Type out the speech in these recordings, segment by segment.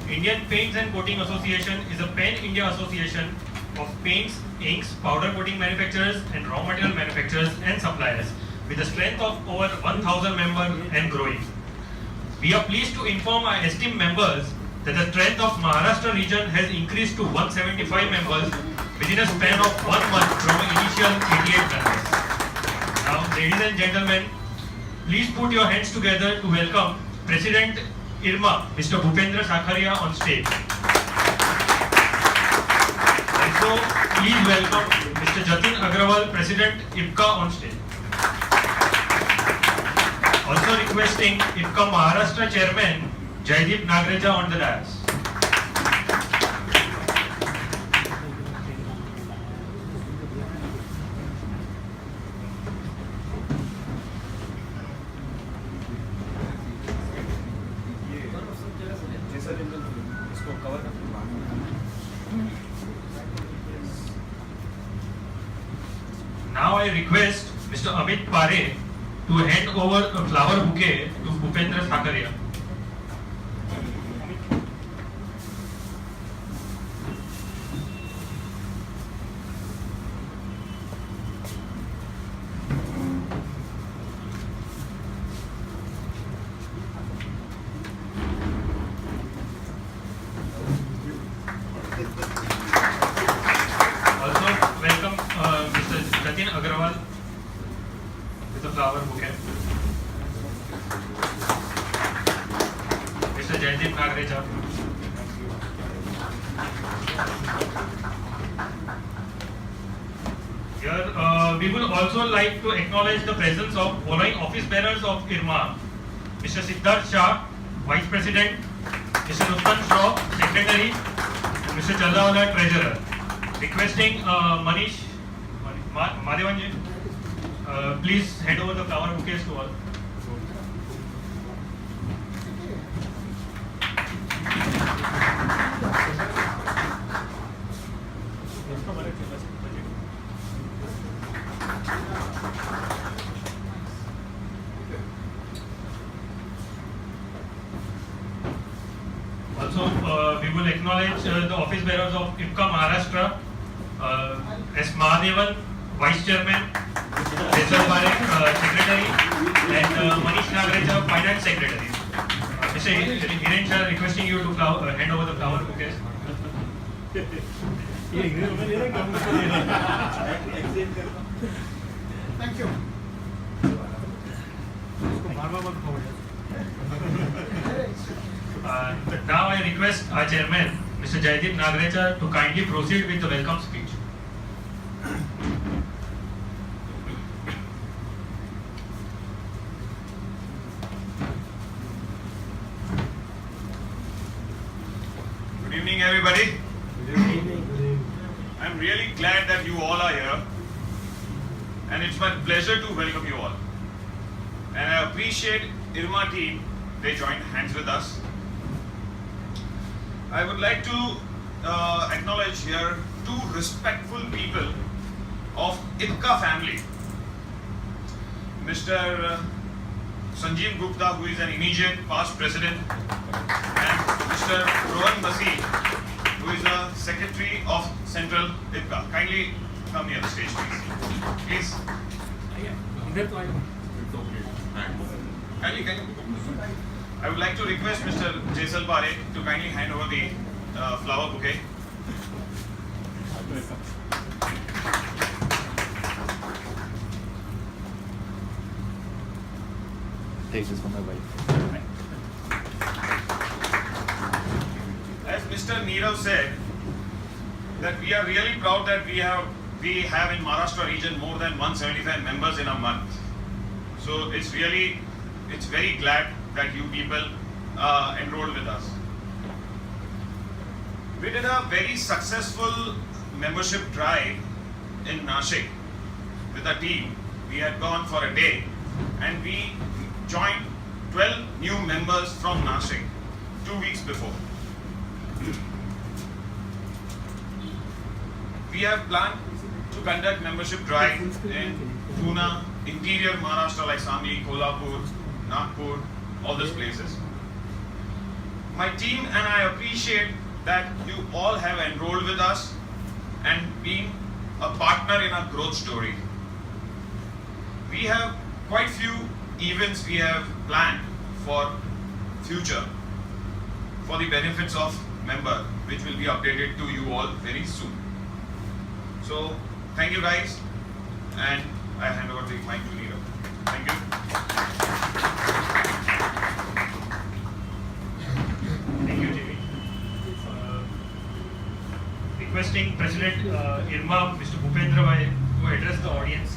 Indian Paints and Coating Association is a pan-India association of paints, inks, powder coating manufacturers and raw material manufacturers and suppliers with a strength of over 1,000 members and growing. We are pleased to inform our esteemed members that the strength of Maharashtra region has increased to 175 members within a span of 1 month from initial 88 members. Now, ladies and gentlemen, please put your hands together to welcome President IRMA, Mr. Bhupendra Sakharia on stage. Also, please welcome Mr. Jatin Agrawal, President IPCA on stage. Also requesting IPCA Maharashtra Chairman Jaideep Nagreja on the dais. Now I request Mr. Amit Pare to hand over a flower bouquet to Bhupendra Sakharia. Also welcome Mr. Jatin Agrawal with a flower bouquet. Mr. Jaideep Nagreja. Here we would also like to acknowledge the presence of following office bearers of IRMA: Mr. Siddharth Shah, Vice President; Mr. Nuttan Shaw, Secretary; and Mr. Challawala, Treasurer. Requesting Manish Madhavanji, please hand over the flower bouquets to all. Also, we will acknowledge the office bearers of IPCA Maharashtra, S. Mahadevan, Vice Chairman; Jaisal Parekh, Secretary; and Manish Nagreja, Finance Secretary. Mr. Hiren Shah, requesting you to hand over the flower bouquets. Thank you. Now I request our Chairman, Mr. Jaideep Nagreja, to kindly proceed with the welcome speech. Good evening, everybody. I'm really glad that you all are here, and it's my pleasure to welcome you all. And I appreciate IRMA team; they joined hands with us. I would like to acknowledge here two respectful people of IPCA family: Mr. Sanjeev Gupta, who is an immediate past president, and Mr. Rohan Basi, who is a secretary of Central IPCA. Kindly come near the stage, please. Kindly. I would like to request Mr. Jaisal Parekh to kindly hand over the flower bouquet. Take this from my wife. As Mr. Nirav said, that we are really proud that we have in Maharashtra region more than 175 members in a month. So it's very glad that you people enrolled with us. We did a very successful membership drive in Nashik with a team. We had gone for a day and we joined 12 new members from Nashik 2 weeks before. We have planned to conduct membership drive in Pune, interior Maharashtra like Sangli, Kolhapur, Nagpur, all these places. my team and I appreciate that you all have enrolled with us and been a partner in our growth story. We have quite few events we have planned for future for the benefits of member, which will be updated to you all very soon. So thank you guys, and I hand over the mic to Neerav. Thank you. Thank you, Jimmy. Requesting President IRMA, Mr. Bhupendra Bhai, to address the audience.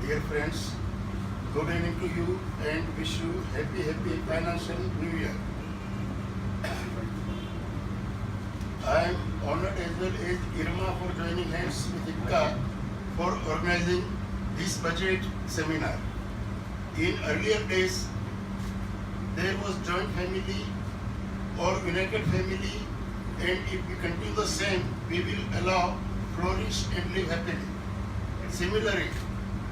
Dear friends, good evening to you and wish you happy financial new year. I am honored as well as IRMA for joining hands with IPCA for organizing this budget seminar. In earlier days, there was joint family or united family, and if we continue the same, we will allow flourish and live happily. Similarly,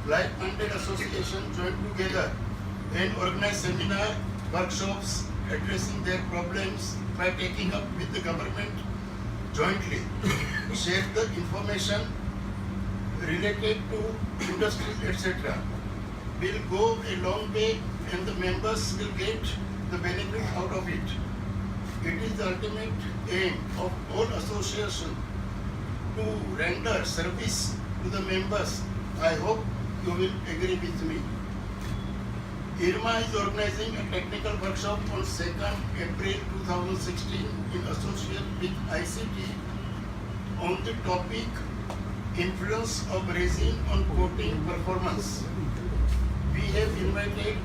like-minded association join together and organize seminar, workshops addressing their problems by taking up with the government jointly, share the information related to industry, etc. will go a long way and the members will get the benefit out of it. It is the ultimate aim of all associations to render service to the members. I hope you will agree with me. IRMA is organizing a technical workshop on 2nd April 2016 in association with ICT on the topic influence of resin on coating performance. We have invited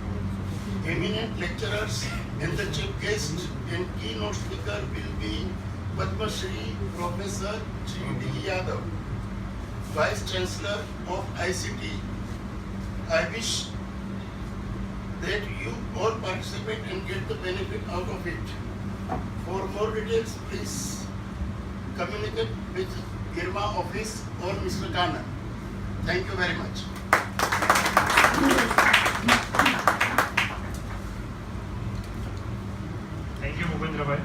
eminent lecturers and the chief guest and keynote speaker will be Padma Shri Professor G.D. Yadav, Vice Chancellor of ICT. I wish that you all participate and get the benefit out of it. For more details, please communicate with IRMA office or Mr. Khanna. Thank you very much. Thank you, Bhupendra Bhai.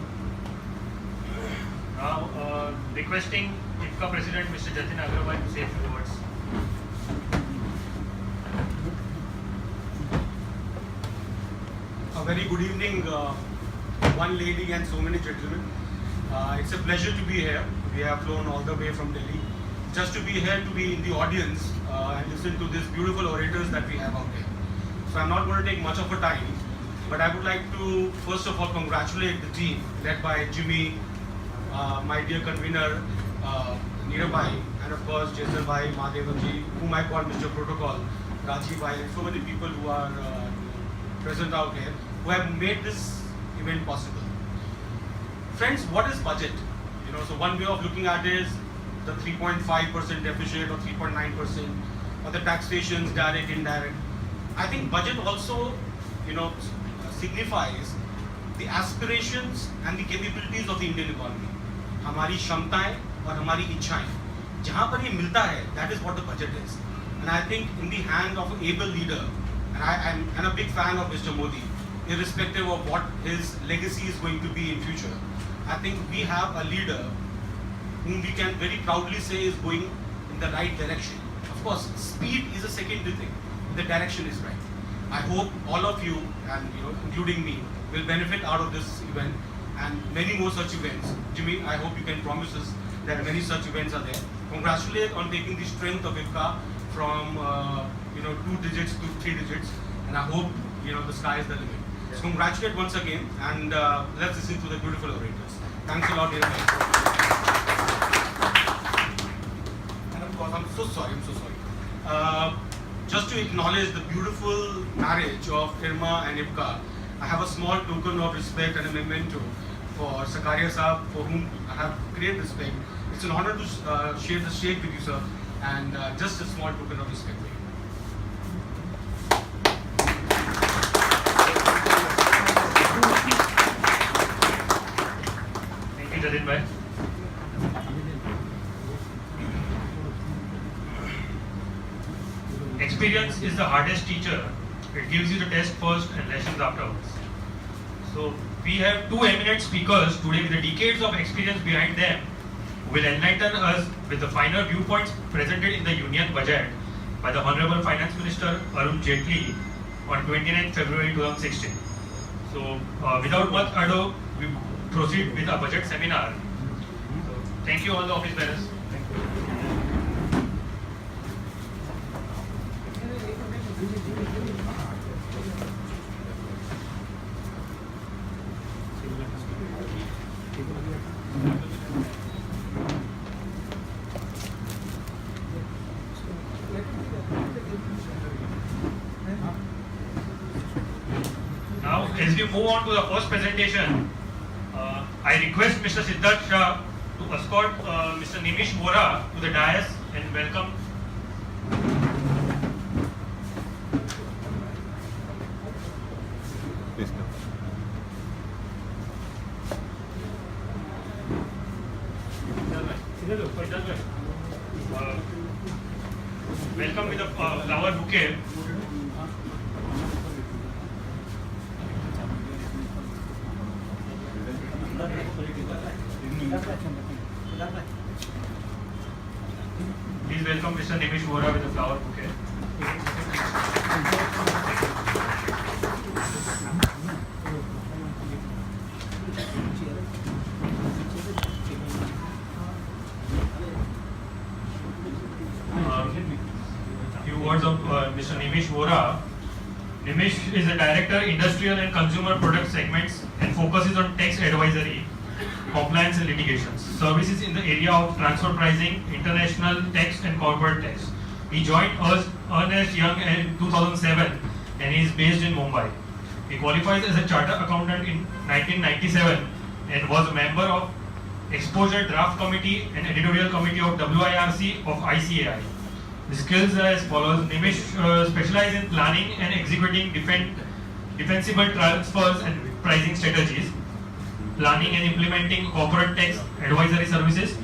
Now, requesting IPCA President Mr. Jatin Agrawal to say a few words. A very good evening, one lady and so many gentlemen. It's a pleasure to be here. We have flown all the way from Delhi just to be here, to be in the audience and listen to these beautiful orators that we have out there. So I'm not going to take much of a time, but I would like to first of all congratulate the team led by Jimmy, my dear convener Neerav Bhai, and of course Jason Bhai, Mahadevan ji, whom I call Mr. Protocol, Rajiv Bhai, and so many people who are present out here, who have made this event possible. Friends, what is budget? So one way of looking at it is the 3.5% deficit or 3.9%, or the taxations, direct, indirect. I think budget also, signifies the aspirations and the capabilities of the Indian economy. हमारी क्षमताएं और हमारी इच्छाएं, जहाँ पर ये मिलता है, that is what the budget is. And I think in the hand of an able leader, and I'm a big fan of Mr. Modi, irrespective of what his legacy is going to be in future. I think we have a leader whom we can very proudly say is going in the right direction. Of course, speed is a secondary thing. The direction is right. I hope all of you, and including me, will benefit out of this event and many more such events. Jimmy, I hope you can promise us that many such events are there. Congratulate on taking the strength of IPCA from 2 digits to 3 digits, and I hope the sky is the limit. So congratulate once again, and let's listen to the beautiful orators. Thanks a lot, dear friends. And of course, I'm so sorry. Just to acknowledge the beautiful marriage of IRMA and IPCA, I have a small token of respect and a memento for Sakaria Saab, for whom I have great respect. It's an honor to share the stage with you, sir, and just a small token of respect for you. Thank you, Jatin bhai. Experience is the hardest teacher. It gives you the test first and lessons afterwards. So we have two eminent speakers today with the decades of experience behind them who will enlighten us with the finer viewpoints presented in the Union Budget by the Honorable Finance Minister Arun Jaitley on 29th February 2016. So without much ado, we proceed with our budget seminar. So, thank you all the office bearers. Now, as we move on to the first presentation, I request Mr. Siddharth Shah to escort Mr. Nimish Vora to the dais and welcome. Please come. Welcome with a flower bouquet. Please welcome Mr. Nimish Vora with a flower bouquet. Few words of Mr. Nimish Vora. Nimish is a director, industrial and consumer product segments, and focuses on tax advisory, compliance and litigations. Services in the area of transfer pricing, international tax and corporate tax. He joined Ernst Young in 2007 and he is based in Mumbai. He qualifies as a chartered accountant in 1997 and was a member of Exposure Draft Committee and Editorial Committee of WIRC of ICAI. His skills are as follows. Nimish specializes in planning and executing defensible transfers and pricing strategies, planning and implementing corporate tax advisory services,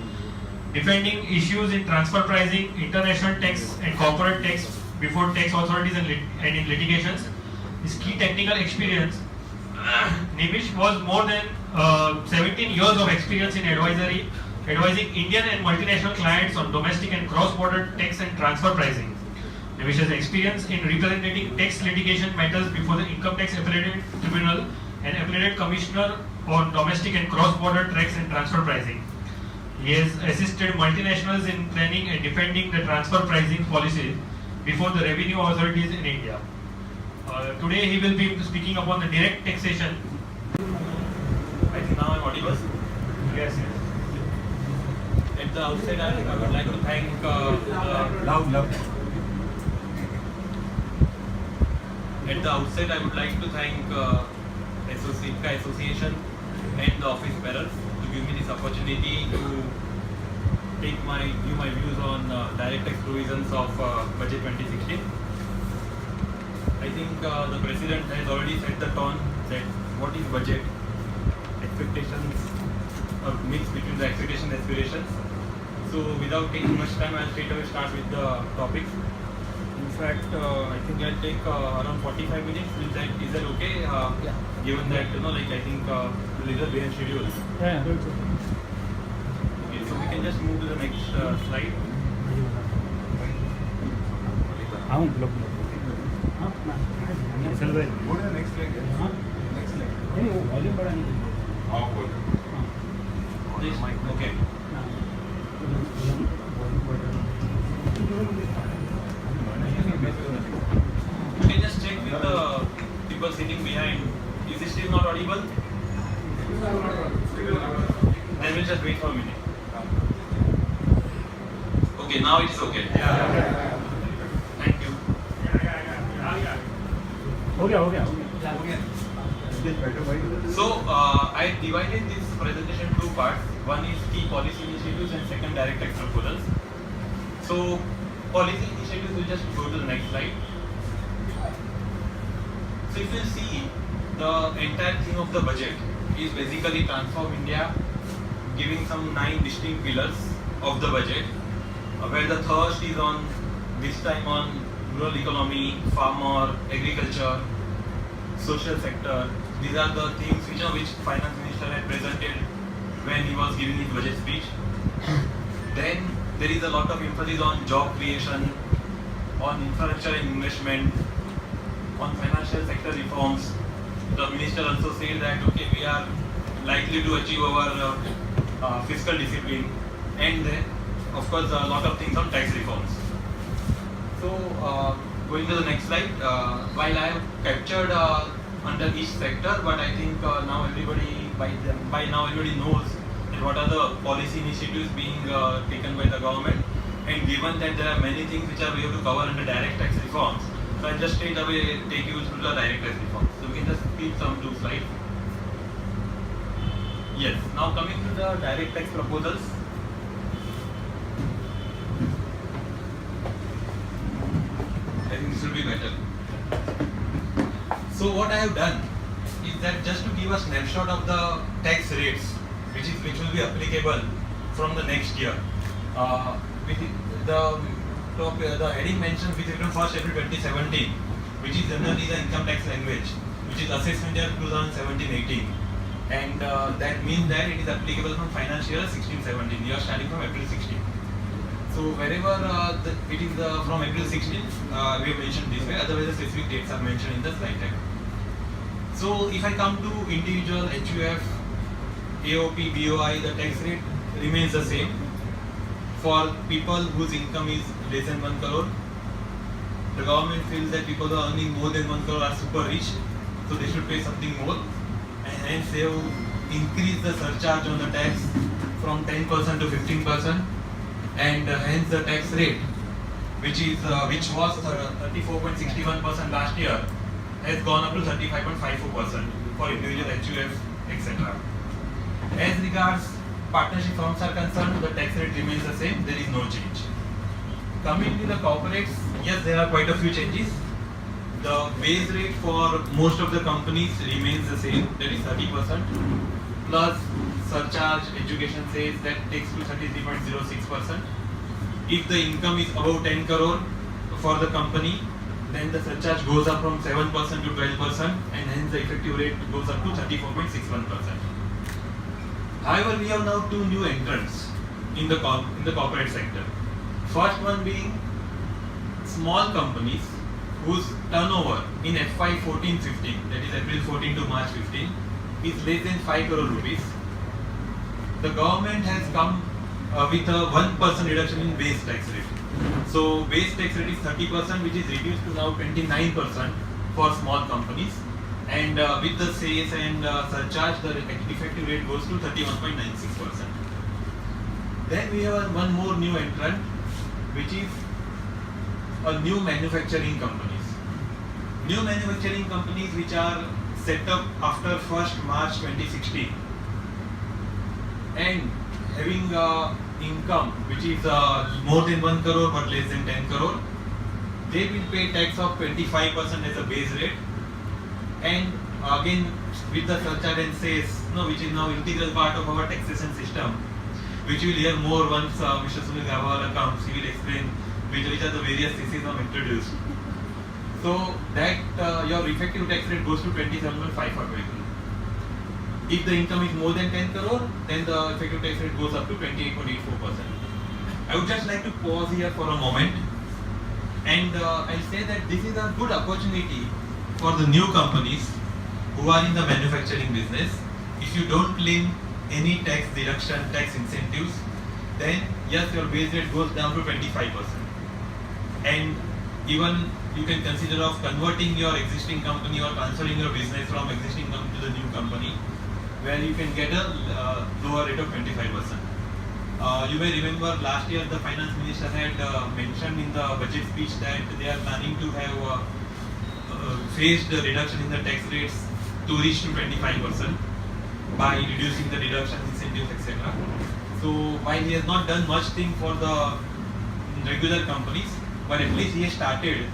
defending issues in transfer pricing, international tax and corporate tax before tax authorities and in litigations. His key technical experience, Nimish was more than 17 years of experience in advising Indian and multinational clients on domestic and cross-border tax and transfer pricing. Nimish has experience in representing tax litigation matters before the Income Tax Appellate Tribunal and Appellate Commissioner on domestic and cross-border tax and transfer pricing. He has assisted multinationals in planning and defending the transfer pricing policies before the revenue authorities in India. Today he will be speaking upon the direct taxation. I think now I'm audible. Yes, yes. At the outset, I would like to thank At the outset, I would like to thank IPCA Association and the office bearers to give me this opportunity to take my views on direct tax provisions of Budget 2016. I think the President has already set the tone that what is budget, expectations, or mix between the expectation and aspirations. So without taking much time, I'll straight away start with the topic. In fact, I think I'll take around 45 minutes. Is that okay? Yeah. Given that, I think the little behind schedule. Yeah. Okay, so we can just move to the next slide. This mic. Okay. You can just check with the people sitting behind. Is it still not audible? Then we'll just wait for a minute. Okay, now it is okay. Thank you. हो गया So I divided this presentation two parts. One is key policy initiatives and second direct tax proposals. So policy initiatives, will just go to the next slide. So if you see, the entire theme of the budget is basically transform India, giving some 9 distinct pillars of the budget, where the first is on this time on rural economy, farmer, agriculture, social sector. These are the things which finance minister had presented when he was giving his budget speech. Then there is a lot of emphasis on job creation, on infrastructure and investment, on financial sector reforms. The minister also said that okay, we are likely to achieve our fiscal discipline, and then of course a lot of things on tax reforms. So going to the next slide, while I have captured under each sector, but I think now everybody by now everybody knows that what are the policy initiatives being taken by the government, and given that there are many things which are we have to cover under direct tax reforms, so I'll just straight away take you through the direct tax reforms. So we can just skip some 2 slides. Yes, now coming to the direct tax proposals. I think this will be better. So what I have done is that just to give a snapshot of the tax rates which will be applicable from the next year. With the heading mentions with effect from 1st April 2017, which is generally the income tax language, which is assessment year 2017-18, and that means that it is applicable from financial year 16-17. You are starting from April 16. So wherever it is from April 16, we have mentioned this way. Otherwise, the specific dates are mentioned in the slide deck. So if I come to individual HUF, AOP, BOI, the tax rate remains the same. For people whose income is less than 1 crore, the government feels that people who are earning more than 1 crore are super rich, so they should pay something more, and hence they have increased the surcharge on the tax from 10% to 15%, and hence the tax rate, which was 34.61% last year, has gone up to 35.54% for individual HUF, etc. As regards partnership firms are concerned, the tax rate remains the same, there is no change. Coming to the corporates, yes, there are quite a few changes. The base rate for most of the companies remains the same, that is 30%, plus surcharge, education says that takes to 33.06%. If the income is above 10 crore for the company, then the surcharge goes up from 7% to 12%, and hence the effective rate goes up to 34.61%. However, we have now 2 new entrants in the corporate sector. First one being small companies whose turnover in FY 14-15, that is April 14 to March 15, is less than 5 crore rupees. The government has come with a 1% reduction in base tax rate. So base tax rate is 30%, which is reduced to now 29% for small companies. And with the sales and surcharge, the effective rate goes to 31.96%. Then we have one more new entrant, which is a new manufacturing companies. New manufacturing companies which are set up after 1st March 2016 and having income which is more than 1 crore but less than 10 crore, they will pay tax of 25% as a base rate, and again with the surcharge and cess, which is now integral part of our taxation system, which we will hear more once Mr. Sunil Gawar accounts. He will explain which are the various theses of introduced. So that your effective tax rate goes to 27.5%. If the income is more than 10 crore, then the effective tax rate goes up to 28.84%. I would just like to pause here for a moment, and I'll say that this is a good opportunity for the new companies who are in the manufacturing business. If you don't claim any tax deduction, tax incentives, then yes, your base rate goes down to 25%. And even you can consider of converting your existing company or transferring your business from existing company to the new company, where you can get a lower rate of 25%. You may remember last year the finance minister had mentioned in the budget speech that they are planning to have phased reduction in the tax rates to reach to 25%. by reducing the deductions, incentives, etc. So while he has not done much thing for the regular companies, but at least he has started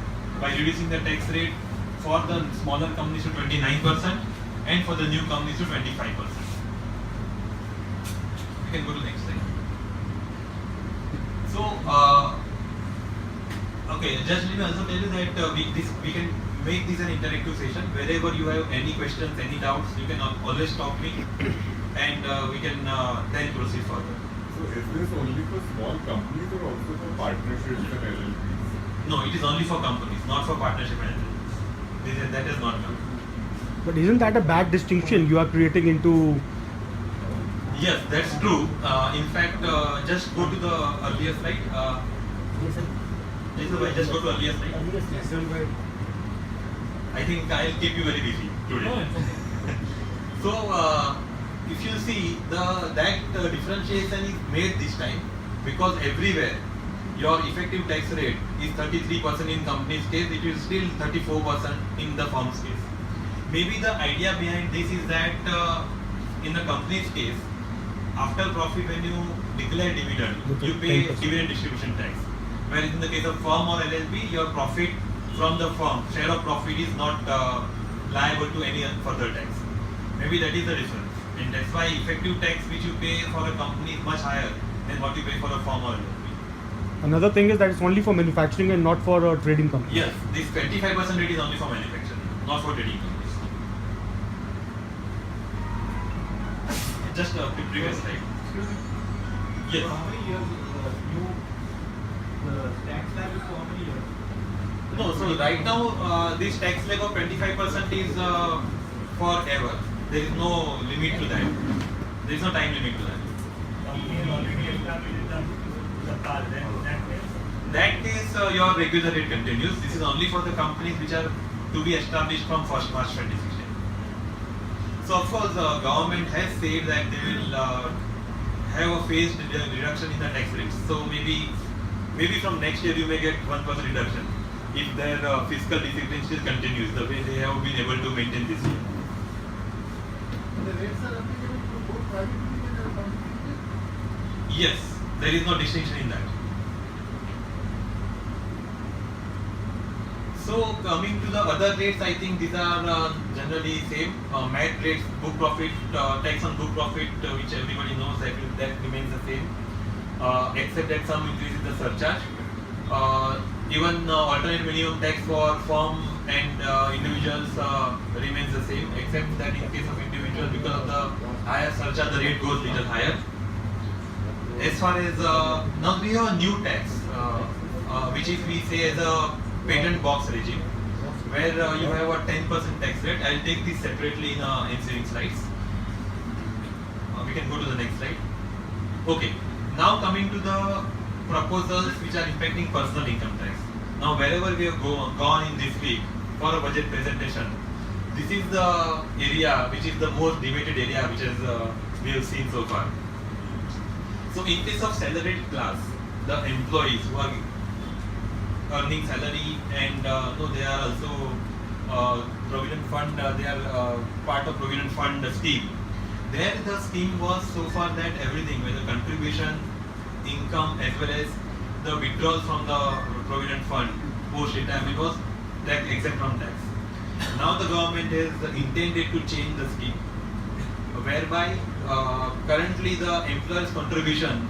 by reducing the tax rate for the smaller companies to 29% and for the new companies to 25%. You can go to the next slide. So, okay, just let me also tell you that we can make this an interactive session. Wherever you have any questions, any doubts, you can always stop me, and we can then proceed further. So is this only for small companies or also for partnerships and LLPs? No, it is only for companies, not for partnership and LLPs. That is not come. But isn't that a bad distinction you are creating into? Yes, that's true. In fact, just go to the earlier slide. Just go to earlier slide. I think I'll keep you very busy today. So, if you see, that differentiation is made this time because everywhere your effective tax rate is 33% in company's case, it is still 34% in the firm's case. Maybe the idea behind this is that in the company's case, after profit, when you declare dividend, you pay 10%. dividend distribution tax. Whereas in the case of firm or LLP, your profit from the firm, share of profit is not liable to any further tax. Maybe that is the difference. And that's why effective tax which you pay for a company is much higher than what you pay for a firm or LLP. Another thing is that it's only for manufacturing and not for trading companies. Yes, this 25% rate is only for manufacturing, not for trading companies. Just a previous slide. Yes. How many years the tax slab is for how many years? No, so right now this tax leg of 25% is forever. There is no limit to that. There is no time limit to that. That case, your regular rate continues. This is only for the companies which are to be established from 1st March 2016. So of course, the government has said that they will have a phased reduction in the tax rates. So maybe from next year you may get 1% reduction if their fiscal discipline still continues the way they have been able to maintain this year. The rates are applicable to both private and companies. Yes, there is no distinction in that. So coming to the other rates, I think these are generally same. MAT rates, book profit, tax on book profit, which everybody knows that remains the same, except that some increase in the surcharge. Even alternate minimum tax for firm and individuals remains the same, except that in case of individuals, because of the higher surcharge, the rate goes little higher. As far as now we have a new tax, which is we say as a patent box regime, where you have a 10% tax rate. I'll take this separately in ensuing slides. We can go to the next slide. Okay, now coming to the proposals which are impacting personal income tax. Now wherever we have gone in this week for a budget presentation, this is the area which is the most debated area which we have seen so far. So in case of salaried class, the employees who are earning salary and they are also provident fund, they are part of provident fund scheme. There the scheme was so far that everything, whether contribution, income as well as the withdrawal from the provident fund post retirement was tax exempt from tax. Now the government has intended to change the scheme, whereby currently the employer's contribution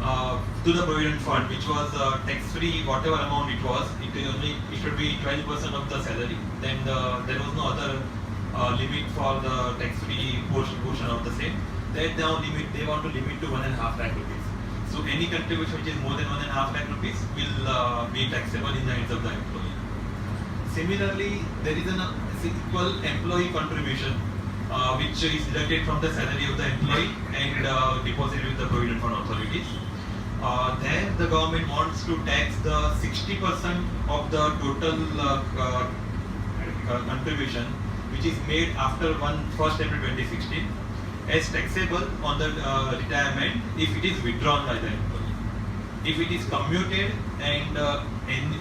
to the provident fund, which was tax-free, whatever amount it was, it should be 12% of the salary. Then there was no other limit for the tax-free portion of the same. That now they want to limit to 1.5 lakh rupees. So any contribution which is more than 1.5 lakh rupees will be taxable in the hands of the employee. Similarly, there is an equal employee contribution which is deducted from the salary of the employee and deposited with the provident fund authorities. There the government wants to tax the 60% of the total contribution which is made after 1st April 2016 as taxable on the retirement if it is withdrawn by the employee. If it is commuted and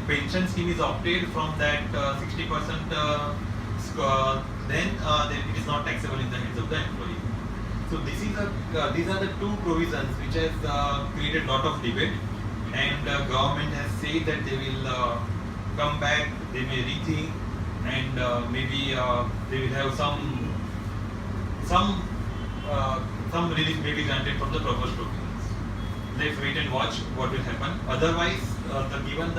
pension scheme is opted from that 60%, then it is not taxable in the hands of the employee. So these are the two provisions which has created lot of debate, and government has said that they will come back, they may rethink, and maybe they will have some relief may be granted from the proposed provisions. Let's wait and watch what will happen. Otherwise, given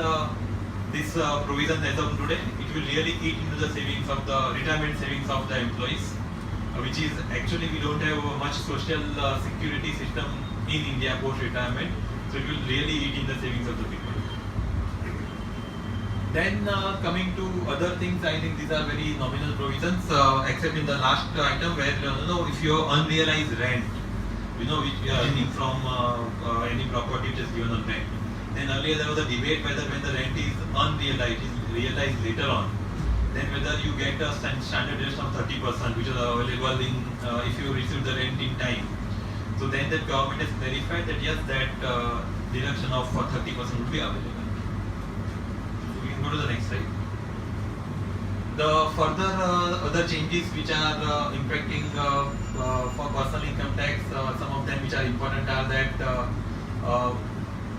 this provision as of today, it will really eat into the savings of the retirement savings of the employees, which is actually we don't have much social security system in India post retirement, so it will really eat in the savings of the people. Then coming to other things, I think these are very nominal provisions, except in the last item where if you unrealized rent, which we are earning from any property which is given on rent. Then earlier there was a debate whether when the rent is unrealized, is realized later on, then whether you get a standard deduction of 30%, which is available in if you receive the rent in time. So then the government has clarified that yes, that deduction of 30% would be available. We can go to the next slide. The further other changes which are impacting for personal income tax, some of them which are important are that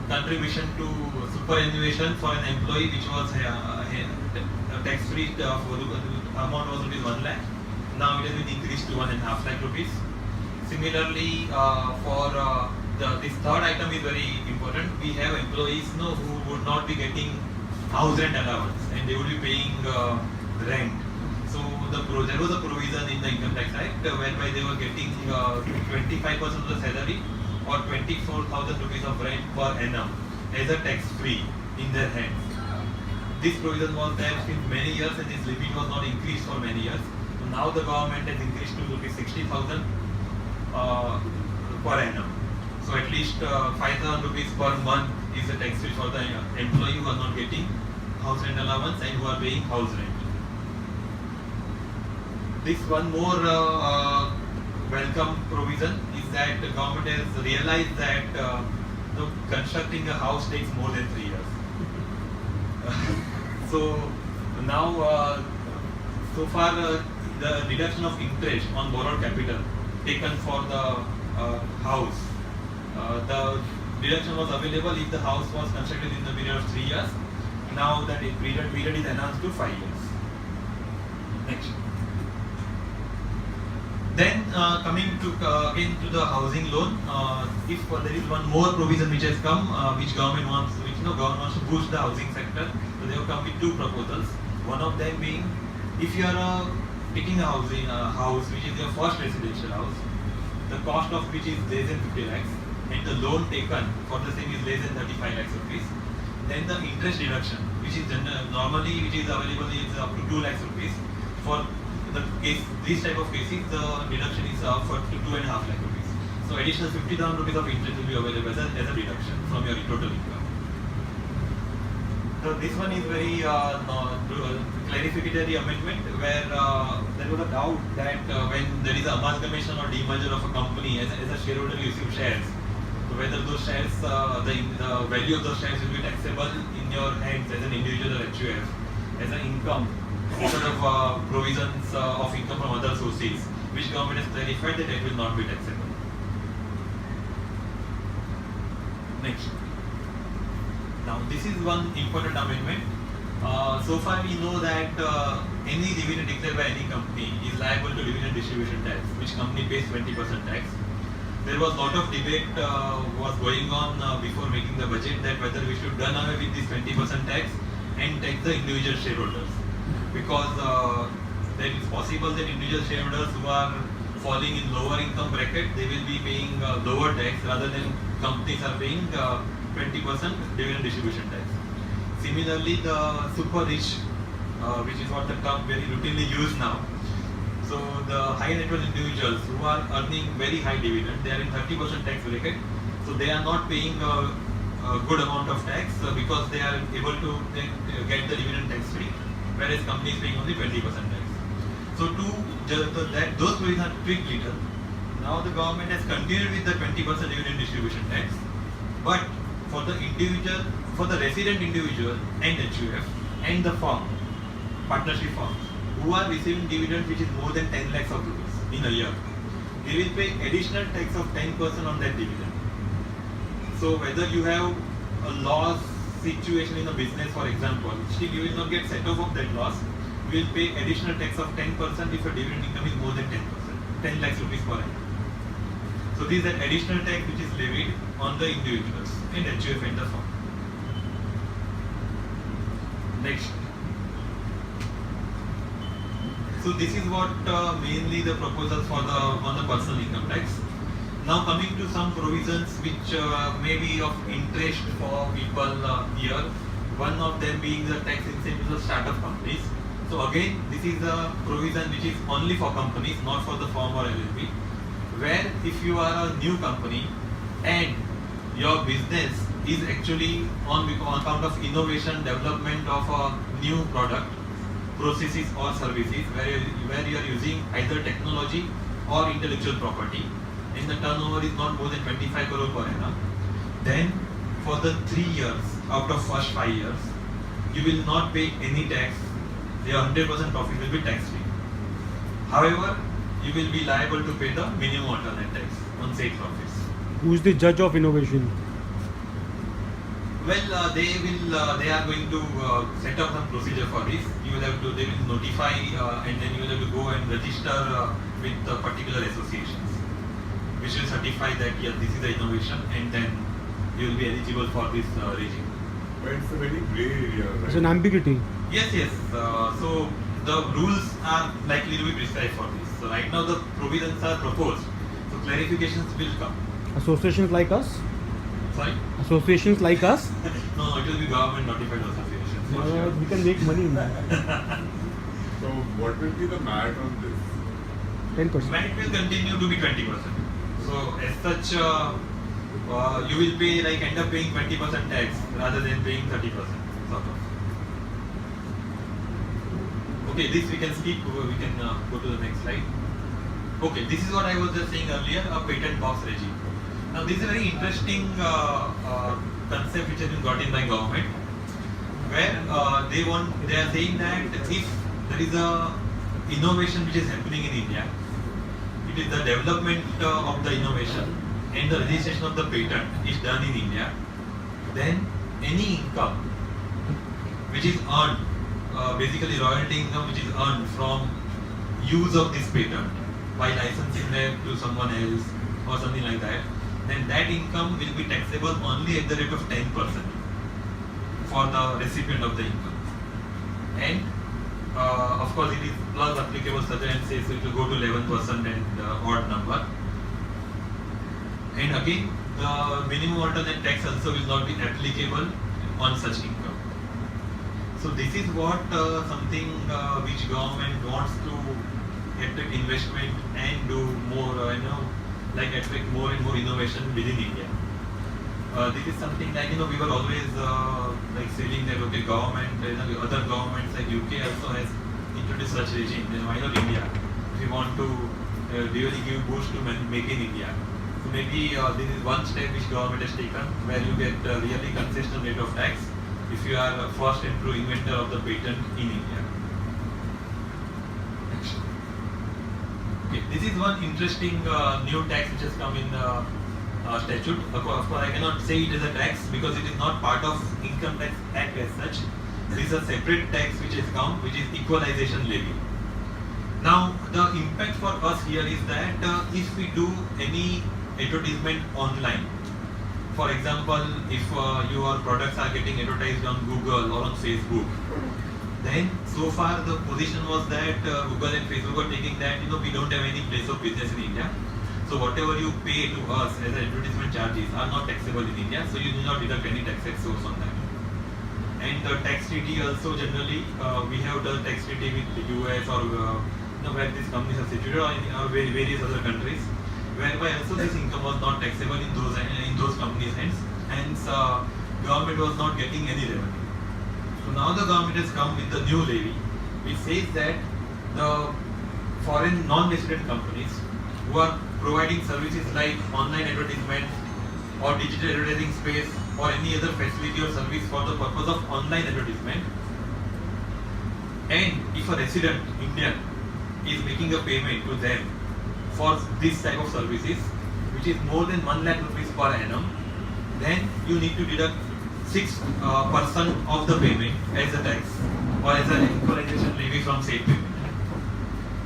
contribution to superannuation for an employee which was tax-free amount was rupees 1 lakh. Now it has been increased to 1.5 lakh rupees. Similarly, for this third item is very important. We have employees who would not be getting house rent allowance and they would be paying rent. So there was a provision in the Income Tax Act whereby they were getting 25% of the salary or 24,000 rupees of rent per annum as a tax-free in their hands. This provision was there since many years and this limit was not increased for many years. So now the government has increased to 60,000 per annum. So at least 5,000 rupees per month is a tax-free for the employee who are not getting house rent allowance and who are paying house rent. This one more welcome provision is that the government has realized that constructing a house takes more than 3 years. So now, so far the reduction of interest on borrowed capital taken for the house, the deduction was available if the house was constructed in the period of 3 years. Now that period is enhanced to 5 years. Next. Then coming to again to the housing loan, if there is one more provision which has come, which government wants to boost the housing sector. So they have come with two proposals. One of them being, if you are taking a house which is your first residential house, the cost of which is less than 50 lakhs, and the loan taken for the same is less than 35 lakhs rupees, then the interest deduction, which is normally which is available is up to 2 lakhs rupees. For the case, these type of cases, the deduction is up for 2.5 lakh rupees. So additional 50,000 rupees of interest will be available as a deduction from your total income. So this one is very clarificatory amendment where there was a doubt that when there is amalgamation or demerger of a company as a shareholder you receive shares, so whether those shares, the value of those shares will be taxable in your hands as an individual or HUF as an income instead of provisions of income from other sources, which government has clarified that it will not be taxable. Next. Now this is one important amendment. So far we know that any dividend declared by any company is liable to dividend distribution tax, which company pays 20% tax. There was a lot of debate was going on before making the budget that whether we should done away with this 20% tax and tax the individual shareholders, because then it's possible that individual shareholders who are falling in lower income bracket, they will be paying lower tax rather than companies are paying 20% dividend distribution tax. Similarly, the super rich, which is what the term very routinely used now. So the high net worth individuals who are earning very high dividend, they are in 30% tax bracket. So they are not paying a good amount of tax because they are able to get the dividend tax free, whereas companies paying only 20% tax. So those provisions are tweaked little. Now the government has continued with the 20% dividend distribution tax, but for the individual, for the resident individual and HUF and the firm, partnership firms, who are receiving dividends which is more than 10 lakhs of rupees in a year, they will pay additional tax of 10% on that dividend. So whether you have a loss situation in a business, for example, still you will not get set off of that loss. You will pay additional tax of 10% if your dividend income is more than 10%, 10 lakhs rupees per annum. So this is an additional tax which is levied on the individuals and HUF and the firm. Next. So this is what mainly the proposals for the on the personal income tax. Now coming to some provisions which may be of interest for people here. One of them being the tax incentives of startup companies. So again, this is a provision which is only for companies, not for the firm or LLP. Where if you are a new company and your business is actually on account of innovation, development of a new product, processes or services where you are using either technology or intellectual property, and the turnover is not more than 25 crore per annum, then for the 3 years out of first 5 years, you will not pay any tax. Your 100% profit will be tax free. However, you will be liable to pay the minimum alternate tax on said profits. Who is the judge of innovation? Well, they are going to set up some procedure for this. They will notify and then you will have to go and register with the particular associations, which will certify that yes, this is the innovation, and then you will be eligible for this regime. But it's a very grey area, right? It's an ambiguity. Yes. So the rules are likely to be prescribed for this. So right now the provisions are proposed. So clarifications will come. Associations like us? Sorry? Associations like us? No, it will be government notified associations. For sure. We can make money in that. So what will be the MAT on this? 10%. MAT will continue to be 20%. So as such, you will pay end up paying 20% tax rather than paying 30%. Sort of. Okay, this we can skip. We can go to the next slide. Okay, this is what I was just saying earlier, a patent box regime. Now this is a very interesting concept which has been brought in by government, where they are saying that if there is a innovation which is happening in India, it is the development of the innovation and the registration of the patent is done in India, then any income which is earned, basically royalty income which is earned from use of this patent by licensing them to someone else or something like that, then that income will be taxable only at the rate of 10% for the recipient of the income. And of course it is plus applicable certain and says it will go to 11% and odd number. And again, the minimum alternate tax also will not be applicable on such income. So this is what something which government wants to attract investment and do more, attract more and more innovation within India. This is something we were always saying that okay, government, other governments like UK also has introduced such regime. Then why not India? If we want to really give boost to make in India. So maybe this is one step which government has taken, where you get really concessional rate of tax if you are first and true inventor of the patent in India. Next. Okay, this is one interesting new tax which has come in the statute. Of course, I cannot say it is a tax because it is not part of Income Tax Act as such. This is a separate tax which has come, which is equalization levy. Now, the impact for us here is that if we do any advertisement online, for example, if your products are getting advertised on Google or on Facebook, then so far the position was that Google and Facebook are taking that we don't have any place of business in India. So whatever you pay to us as advertisement charges are not taxable in India, so you do not deduct any tax source on that. And the tax treaty also generally, we have the tax treaty with the US or where these companies are situated or in various other countries, whereby also this income was not taxable in those companies' hands, hence government was not getting any revenue. So now the government has come with the new levy, which says that the foreign non-resident companies who are providing services like online advertisement or digital advertising space or any other facility or service for the purpose of online advertisement, and if a resident Indian is making a payment to them for this type of services, which is more than 1 lakh rupees per annum, then you need to deduct 6% of the payment as a tax or as an equalization levy from said payment,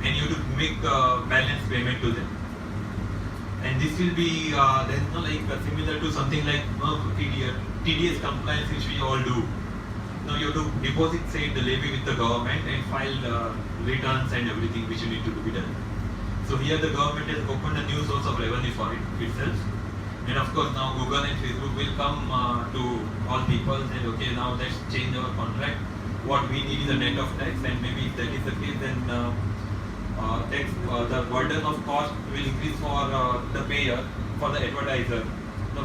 and you have to make balance payment to them. And this will be then similar to something like TDS compliance, which we all do. Now you have to deposit say the levy with the government and file returns and everything which you need to be done. So here the government has opened a new source of revenue for it itself. And of course now Google and Facebook will come to all people and say, okay, now let's change our contract. What we need is a net of tax, and maybe if that is the case, then the burden of cost will increase for the payer, for the advertiser,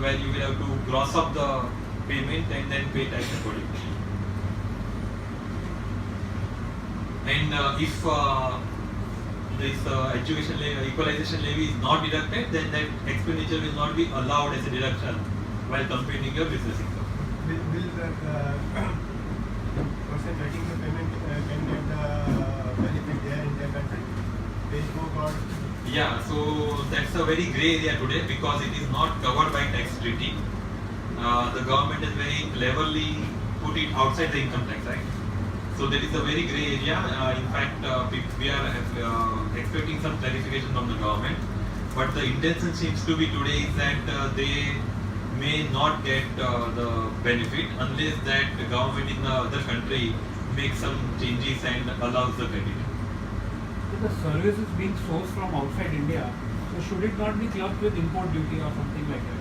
where you will have to gross up the payment and then pay tax accordingly. And if this education equalization levy is not deducted, then that expenditure will not be allowed as a deduction while computing your business income. Will the person getting the payment can get the benefit there in their country? Facebook or? Yeah, so that's a very grey area today because it is not covered by tax treaty. The government has very cleverly put it outside the income tax, right? So there is a very grey area. In fact, we are expecting some clarification from the government. But the intention seems to be today is that they may not get the benefit unless that the government in the other country makes some changes and allows the credit. The service is being sourced from outside India, so should it not be clubbed with import duty or something like that?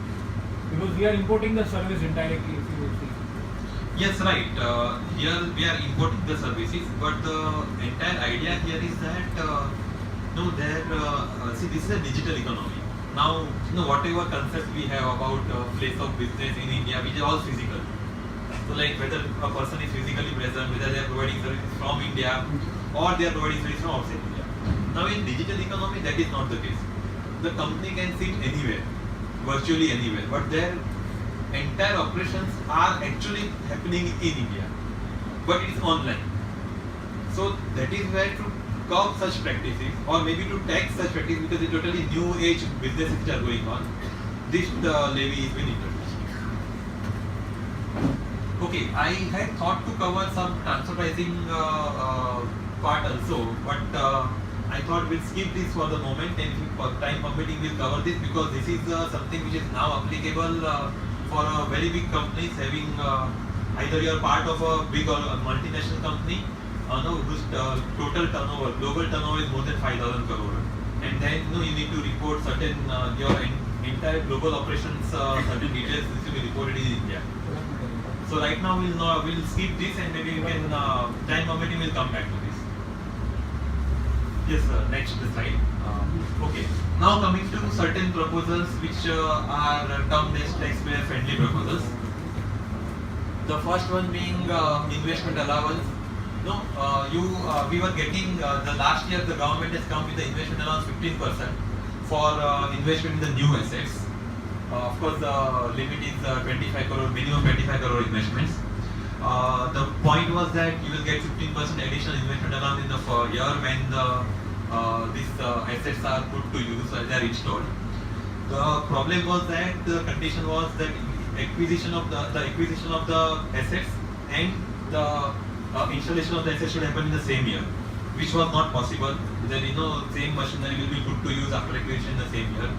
Because we are importing the service indirectly, if you will see. Yes, right. Here we are importing the services, but the entire idea here is that see, this is a digital economy. Now, whatever concept we have about place of business in India, which is all physical. So, like whether a person is physically present, whether they are providing services from India or they are providing services from outside India. Now, in digital economy, that is not the case. The company can sit anywhere, virtually anywhere, but their entire operations are actually happening in India, but it is online. So that is where to curb such practices, or maybe to tax such practices, because it's totally new age businesses which are going on. This levy is being introduced. Okay, I had thought to cover some transfer pricing part also, but I thought we'll skip this for the moment, and if time permitting we'll cover this, because this is something which is now applicable for very big companies having either you are part of a big or a multinational company whose total turnover, global turnover is more than 5,000 crore, and then you need to report certain your entire global operations, certain details which will be reported in India. So right now we'll skip this, and maybe we can time permitting we'll come back to this. Yes, next slide. Okay. Now coming to certain proposals which are termed as taxpayer friendly proposals. The first one being investment allowance. We were getting the last year the government has come with the investment allowance 15% for investment in the new assets. Of course, the limit is 25 crore, minimum 25 crore investments. The point was that you will get 15% additional investment allowance in the year when these assets are put to use, they are installed. The problem was that the condition was that acquisition of the acquisition of the assets and the installation of the assets should happen in the same year, which was not possible. Then same machinery will be put to use after acquisition in the same year.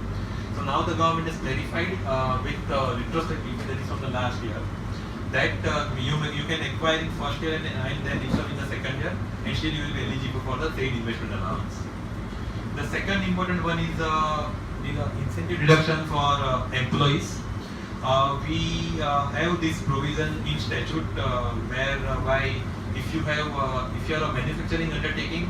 So now the government has clarified with retrospective, that is from the last year, that you can acquire in first year and then install in the second year, and still you will be eligible for the same investment allowance. The second important one is incentive reduction for employees. We have this provision in statute whereby if you are a manufacturing undertaking,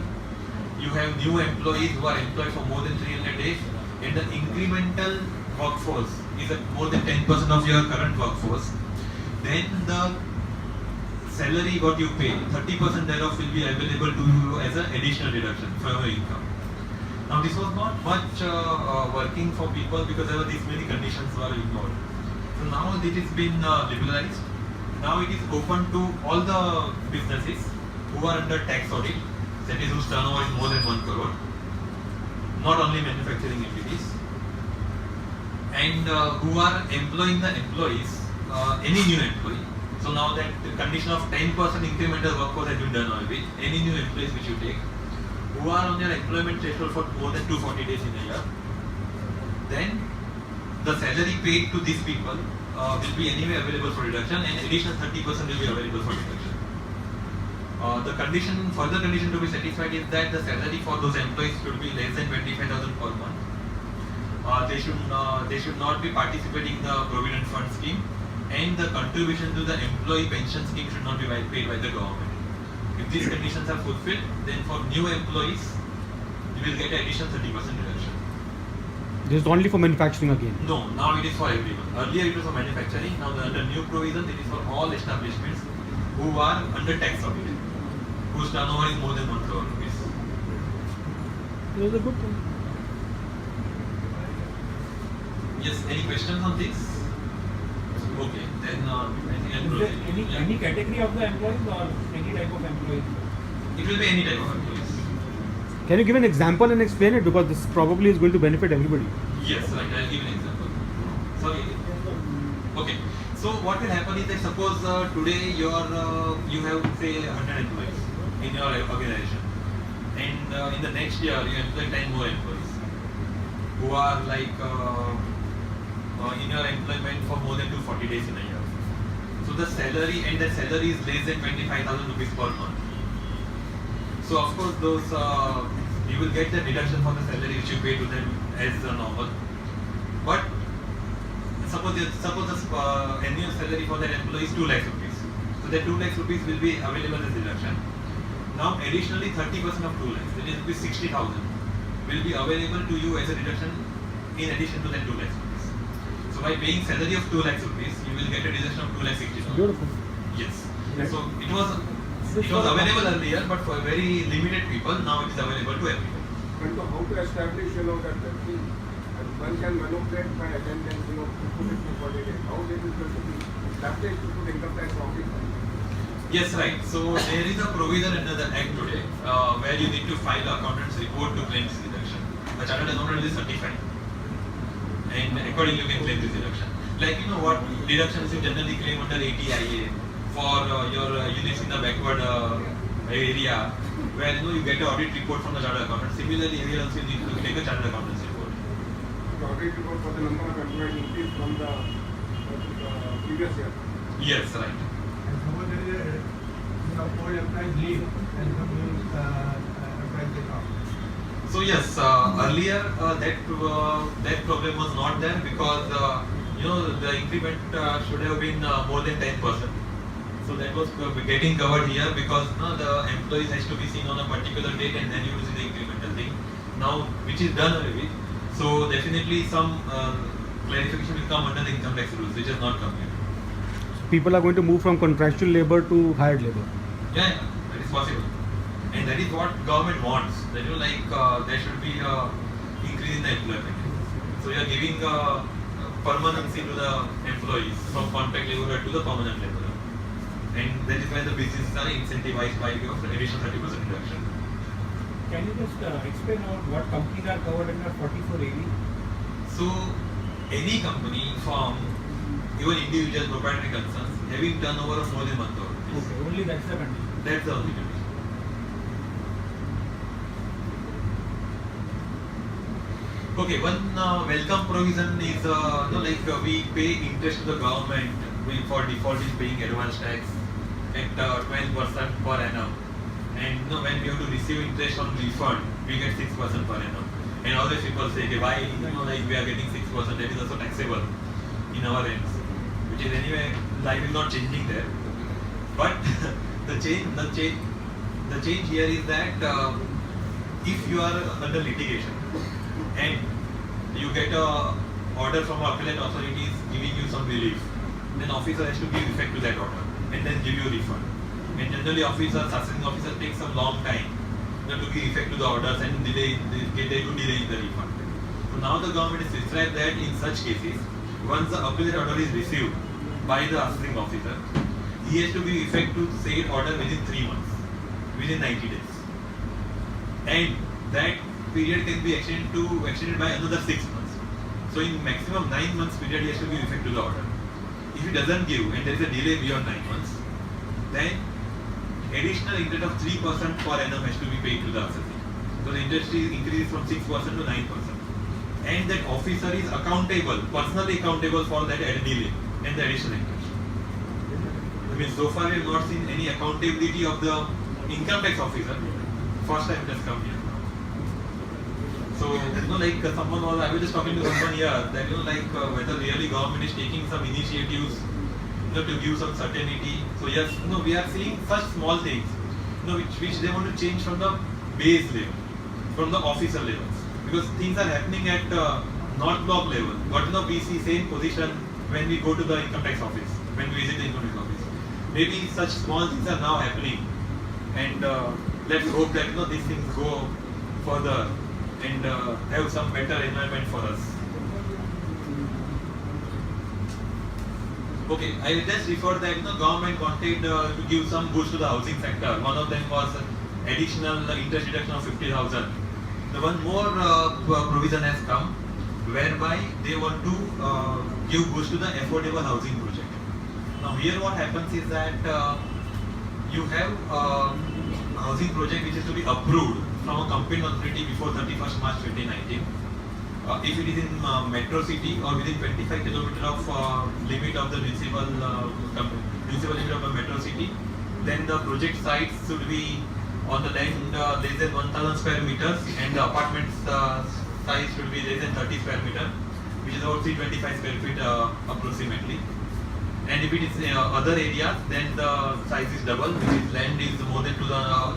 you have new employees who are employed for more than 300 days, and the incremental workforce is at more than 10% of your current workforce, then the salary what you pay, 30% thereof will be available to you as an additional deduction from your income. Now this was not much working for people because there were these many conditions were involved. So now it has been liberalized. Now it is open to all the businesses who are under tax audit, that is whose turnover is more than 1 crore. not only manufacturing entities, and who are employing the employees, any new employee. So now that the condition of 10% incremental workforce has been done already, any new employees which you take, who are on their employment threshold for more than 240 days in a year, then the salary paid to these people will be anyway available for deduction, and additional 30% will be available for deduction. Further condition to be satisfied is that the salary for those employees should be less than 25,000 per month. They should not be participating in the provident fund scheme, and the contribution to the employee pension scheme should not be paid by the government. If these conditions are fulfilled, then for new employees, you will get an additional 30% reduction. This is only for manufacturing again. No, now it is for everyone. Earlier it was for manufacturing, now under new provision it is for all establishments who are under tax audit, whose turnover is more than 1 crore rupees. This is a good thing. Yes, any questions on this? Okay, then I think I'll Is there proceed. any category of the employees or any type of employees? It will be any type of employees. Can you give an example and explain it, because this probably is going to benefit everybody. Yes, right. I'll give an example. Sorry. Okay. So what will happen is that suppose today you have say 100 employees in your organization, and in the next year you employ 10 more employees who are like in your employment for more than 240 days in a year. So the salary is less than 25,000 rupees per month. So of course those you will get the deduction from the salary which you pay to them as normal. But suppose the annual salary for that employee is 2 lakh rupees. So that 2 lakh rupees will be available as deduction. Now additionally 30% of 2 lakhs, that is rupees 60,000, will be available to you as a deduction in addition to that 2 lakhs rupees. So by paying salary of 2 lakhs rupees, you will get a deduction of 2 lakh 60,000. Beautiful. Yes. So it was available earlier, but for very limited people. Now it is available to everyone. But how to establish, that thing? And one can manipulate by attendance, to put it to 40 days. How this is going to be established to put income tax office? Yes, right. So there is a provision under the Act today where you need to file accountant's report to claim this deduction. A chartered accountant is certified, and accordingly you can claim this deduction. Like what deductions you generally claim under ATIA for your units in the backward area, where you get an audit report from the chartered accountant. Similarly, here also you need to take a chartered accountant's report. The audit report for the number of employees increased from the previous year. Yes, right. And suppose there is old employees leave and some new employees take off. So yes, earlier that problem was not there because the increment should have been more than 10%. So that was getting covered here because the employees has to be seen on a particular date and then you will see the incremental thing. Now, which is done already. So definitely some clarification will come under the income tax rules, which has not come yet. People are going to move from contractual labor to hired labor. Yeah, that is possible. And that is what government wants. That there should be a increase in the employment. So you are giving permanency to the employees from contract laborer to the permanent laborer. And that is why the businesses are incentivized by way of additional 30% reduction. Can you just explain about what companies are covered under 44AV? So any company, firm, even individual proprietary concerns having turnover of more than 1 crore rupees. Okay, only that's the condition. That's the only condition. Okay, one welcome provision is we pay interest to the government for default in paying advance tax at 12% per annum. And when we have to receive interest on refund, we get 6% per annum. And always people say, okay, why we are getting 6%, that is also taxable in our ends. Which is anyway, life is not changing there. But the change here is that if you are under litigation and you get a order from appellate authorities giving you some relief, then officer has to give effect to that order and then give you a refund. And generally assessing officer takes some long time to give effect to the orders and they do delay in the refund. So now the government has prescribed that in such cases, once the appellate order is received by the assessing officer, he has to give effect to said order within 3 months, within 90 days. And that period can be extended by another 6 months. So in maximum 9 months period, he has to give effect to the order. If he doesn't give and there is a delay beyond 9 months, then additional interest of 3% per annum has to be paid to the assessee. So the interest increases from 6% to 9%. And that officer is accountable, personally accountable for that delay and the additional interest. I mean, so far we have not seen any accountability of the income tax officer. First time it has come here. So, like someone was, I was just talking to someone here that, whether really government is taking some initiatives, to give some certainty. So yes, we are seeing such small things, which they want to change from the base level, from the officer levels. Because things are happening at North Block level. But we see same position when we go to the income tax office, when we visit the income tax office. Maybe such small things are now happening. And let's hope that these things go further and have some better environment for us. Okay, I just referred that government wanted to give some boost to the housing sector. One of them was additional interest deduction of 50,000. The one more provision has come, whereby they want to give boost to the affordable housing project. Now here what happens is that you have a housing project which is to be approved from a competent authority before 31st March 2019. If it is in metro city or within 25 km of limit of the municipal limit of a metro city, then the project sites should be on the land less than 1,000 square meters, and the apartments size should be less than 30 square meter, which is about 325 square feet approximately. And if it is other areas, then the size is double, which is land is more than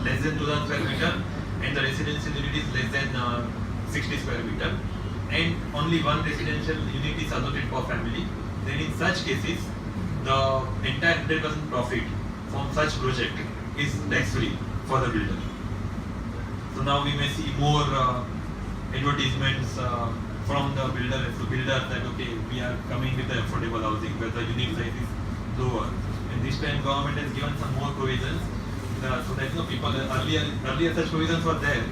less than 2,000 square meter, and the residential unit is less than 60 square meter, and only one residential unit is allotted per family. Then in such cases, the entire 100% profit from such project is tax free for the builder. So now we may see more advertisements from the builder that okay, we are coming with the affordable housing where the unit size is lower. And this time government has given some more provisions so that people earlier such provisions were there,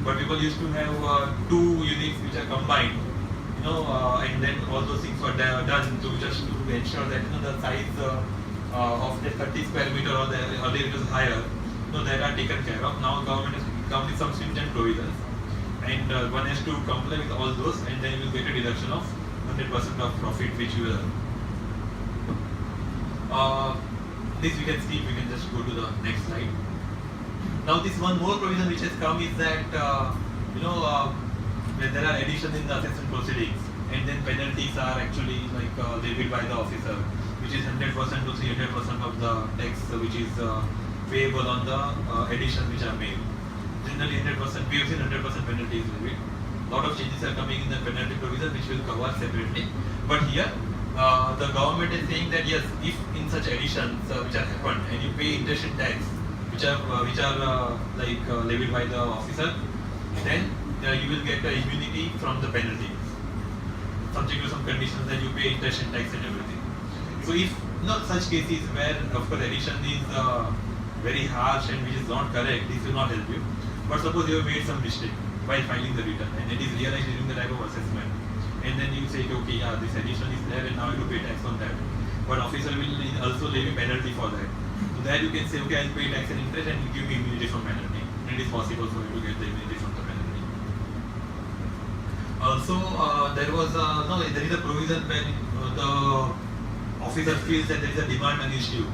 but people used to have 2 units which are combined, and then all those things were done to just to ensure that the size of the 30 square meter or the earlier it was higher, that are taken care of. Now government has come with some stringent provisions, and one has to comply with all those, and then you will get a deduction of 100% of profit which you earn. This we can skip, we can just go to the next slide. Now this one more provision which has come is that when there are additions in the assessment proceedings, and then penalties are actually levied by the officer, which is 100% to 300% of the tax which is payable on the additions which are made. Generally 100%, we have seen 100% penalty is levied. Lot of changes are coming in the penalty provision which will cover separately. But here the government is saying that yes, if in such additions which are happened and you pay interest and tax which are levied by the officer, then you will get immunity from the penalty, subject to some conditions that you pay interest and tax and everything. So if not such cases where of course addition is very harsh and which is not correct, this will not help you. But suppose you have made some mistake while filing the return and it is realized during the type of assessment, and then you say okay, yeah, this addition is there and now you have to pay tax on that, but officer will also levy penalty for that. So there you can say okay, I'll pay tax and interest and you give me immunity from penalty, and it is possible for you to get the immunity from the penalty. Also there is a provision when the officer feels that there is a demand against you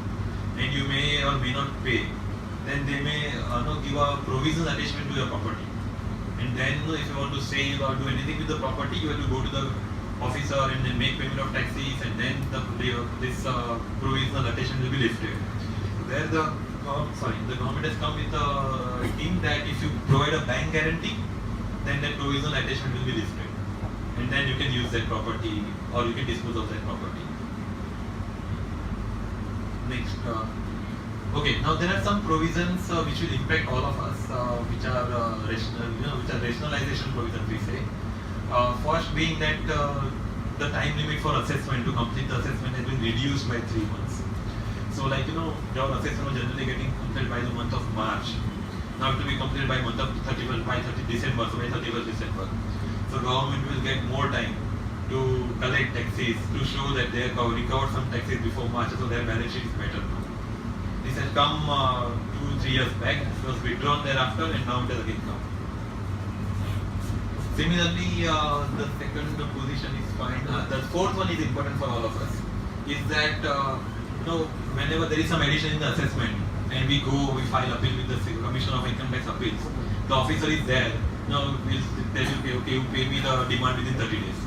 and you may or may not pay, then they may give a provisional attachment to your property. And then if you want to sell or do anything with the property, you have to go to the officer and then make payment of taxes, and then this provisional attachment will be lifted. There the government has come with a thing that if you provide a bank guarantee, then that provisional attachment will be lifted, and then you can use that property or you can dispose of that property. Next, okay. Now there are some provisions which will impact all of us, which are rationalization provisions. We say first being that the time limit for assessment to complete the assessment has been reduced by 3 months. So your assessment was generally getting completed by the month of March, Now it will be completed by month of 31st, by 30 December, so by 31st December. So government will get more time to collect taxes, to show that they have recovered some taxes before March, so their balance sheet is better now. This has come 2-3 years back, it was withdrawn thereafter, and now it has again come. Similarly, the second position is fine. The fourth one is important for all of us. Is that whenever there is some addition in the assessment, and we file appeal with the Commissioner of Income Tax Appeals, the officer is there. Now we'll tell you, okay, you pay me the demand within 30 days,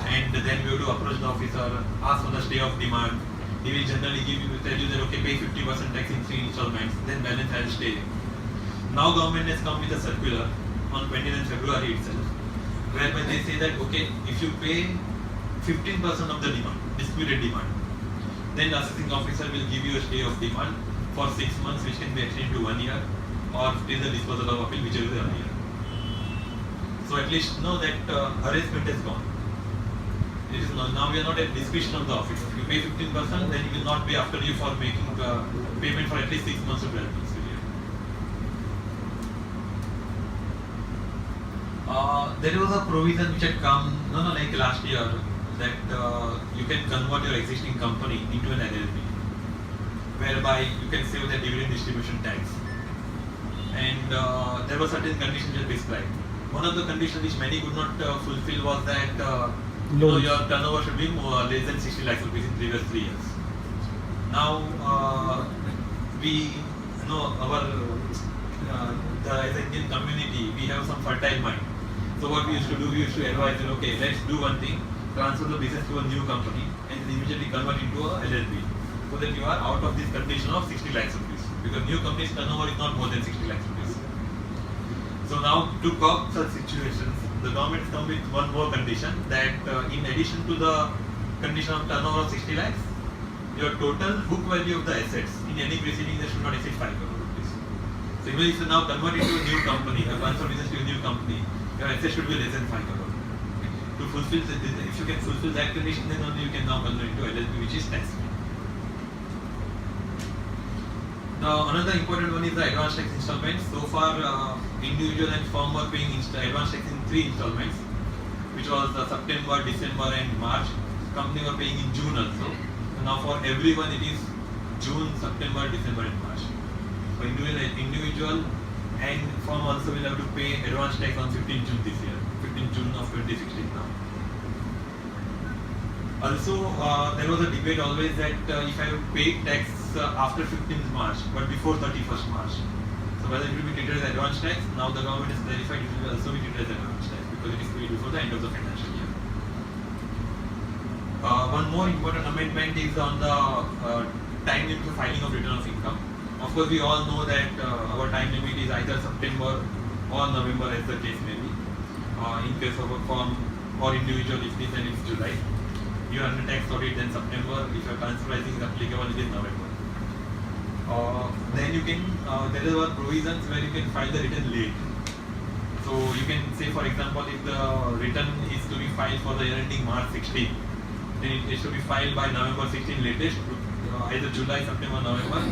and then we have to approach the officer, ask for the stay of demand. He will generally tell you that okay, pay 50% tax in 3 installments, then balance has stay. Now government has come with a circular on 29th February itself, whereby they say that okay, if you pay 15% of the demand, disputed demand, then the assessing officer will give you a stay of demand for 6 months, which can be extended to 1 year, or till the disposal of appeal, whichever is earlier. So at least know that harassment has gone. It is now we are not at discretion of the office. If you pay 15%, then he will not be after you for making payment for at least 6 months to 12 months. There was a provision which had come, like last year, that you can convert your existing company into an LLP, whereby you can save the dividend distribution tax. And there were certain conditions that prescribed. One of the conditions which many could not fulfill was that your turnover should be less than 60 lakhs rupees in previous 3 years. Now we know as an Indian community, we have some fertile mind. So what we used to do, we used to advise that okay, let's do one thing, transfer the business to a new company and immediately convert into a LLP, so that you are out of this condition of 60 lakhs rupees, because new company's turnover is not more than 60 lakhs rupees. So now to curb such situations, the government has come with one more condition, that in addition to the condition of turnover of 60 lakhs, your total book value of the assets in any proceeding that should not exceed 5 crore rupees. So even if you now convert into a new company, or transfer business to a new company, your assets should be less than 5 crore. To fulfill if you can fulfill that condition, then only you can now convert into LLP, which is tax free. Now another important one is the advance tax installments. So far, individual and firm were paying advance tax in 3 installments, which was September, December, and March. Company were paying in June also. So now for everyone, it is June, September, December, and March. For individual and firm also will have to pay advance tax on 15 June this year, 15 June of 2016 now. Also, there was a debate always that if I have paid tax after 15th March, but before 31st March, so whether it will be treated as advance tax. Now the government has clarified it will also be treated as advance tax because it is paid before the end of the financial year. One more important amendment is on the time limit for filing of return of income. Of course, we all know that our time limit is either September or November, as the case may be. In case of a firm or individual, if this, then it's July. You are under tax audit, then September. If your transfer pricing is applicable, it is November. Then you can, there are provisions where you can file the return late. So you can say, for example, if the return is to be filed for the year ending March 16, then it should be filed by November 16 latest, either July, September, November.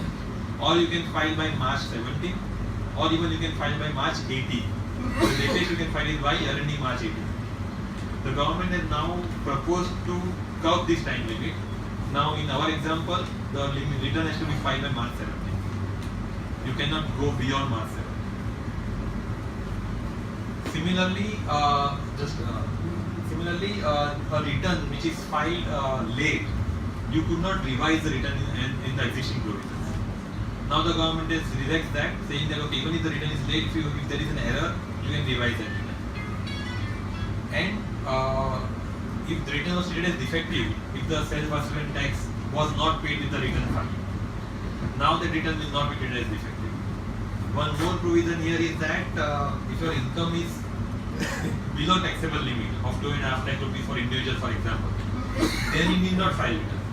Or you can file by March 17, or even you can file by March 18. The latest you can file is by year ending March 18. The government has now proposed to curb this time limit. Now in our example, the return has to be filed by March 17. You cannot go beyond March 17. Similarly, a return which is filed late, you could not revise the return in the existing provisions. Now the government has relaxed that, saying that okay, even if the return is late, if there is an error, you can revise that return. And if the return was treated as defective, if the self-assessment tax was not paid with the return file, now the return will not be treated as defective. One more provision here is that if your income is below taxable limit of 2.5 lakh rupees for individual, for example, then you need not file return.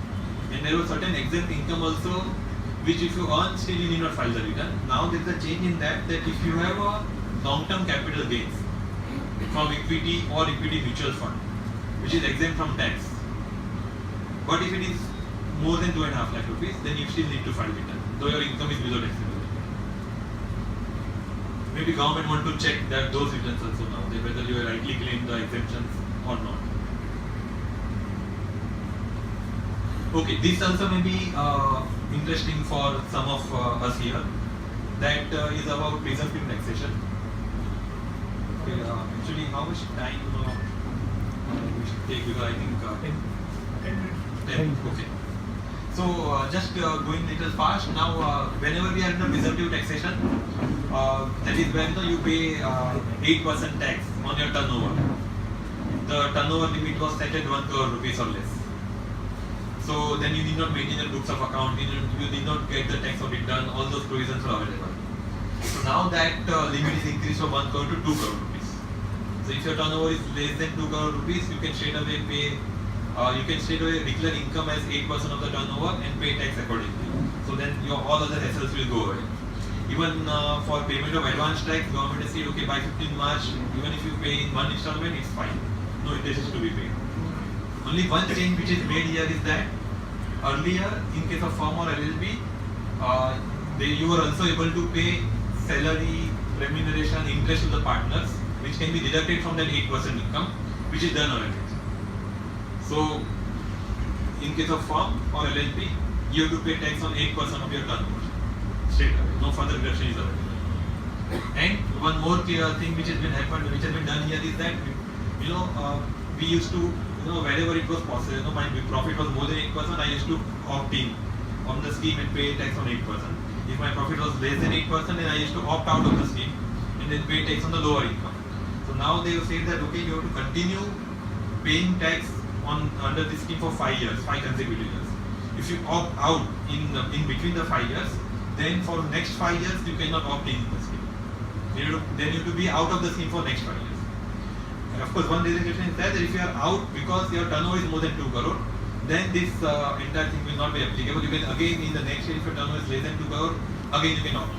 And there was certain exempt income also, which if you earn, still you need not file the return. Now there is a change in that if you have a long-term capital gains from equity or equity mutual fund, which is exempt from tax, but if it is more than 2.5 lakh rupees, then you still need to file return, though your income is below taxable. maybe government want to check that those returns also now, that whether you rightly claim the exemptions or not. Okay, this also may be interesting for some of us here. That is about presumptive taxation. Okay, actually, how much time we should take? Because I think 10. Okay. So just going little fast now. Whenever we are under presumptive taxation, that is when you pay 8% tax on your turnover. The turnover limit was set at 1 crore rupees or less. So then you need not maintain your books of account, you need not get the tax audit done, all those provisions are available. So now that limit is increased from 1 crore to 2 crore rupees. So if your turnover is less than 2 crore rupees, you can straight away pay, declare income as 8% of the turnover and pay tax accordingly. So then your all other hassles will go away. Even for payment of advance tax, government has said, okay, by 15 March, even if you pay in one installment, it's fine. No interest is to be paid. Only one change which is made here is that earlier, in case of firm or LLP, you were also able to pay salary, remuneration, interest to the partners, which can be deducted from that 8% income, which is done already. So, in case of firm or LLP, you have to pay tax on 8% of your turnover, straight away. No further deduction is available. And one more clear thing which has been done here is that, we used to, wherever it was possible, my profit was more than 8%, I used to opt in on the scheme and pay tax on 8%. If my profit was less than 8%, then I used to opt out of the scheme and then pay tax on the lower income. So now they have said that, okay, you have to continue paying tax under this scheme for 5 years, 5 consecutive years. If you opt out in between the 5 years, then for next 5 years, you cannot opt in the scheme. Then you have to be out of the scheme for next 5 years. Of course, one reason is that if you are out because your turnover is more than 2 crore, then this entire thing will not be applicable. You can again in the next year, if your turnover is less than 2 crore, again you can opt.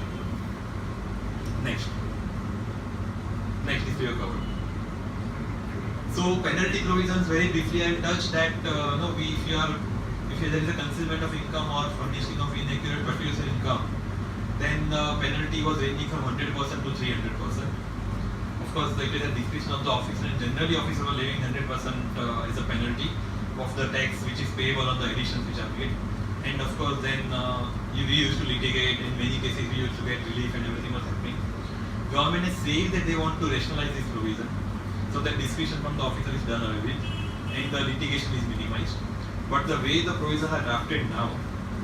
Next is your cover. So penalty provisions, very briefly I will touch that if there is a concealment of income or furnishing of inaccurate producer income, then the penalty was ranging from 100% to 300%. Of course, it is a discretion of the officer, and generally officer were levying 100% as a penalty of the tax which is payable on the additions which are paid. And of course, then we used to litigate. In many cases, we used to get relief, and everything was happening. Government is saying that they want to rationalize this provision, so that discretion from the officer is done away with, and the litigation is minimized. But the way the provisions are drafted now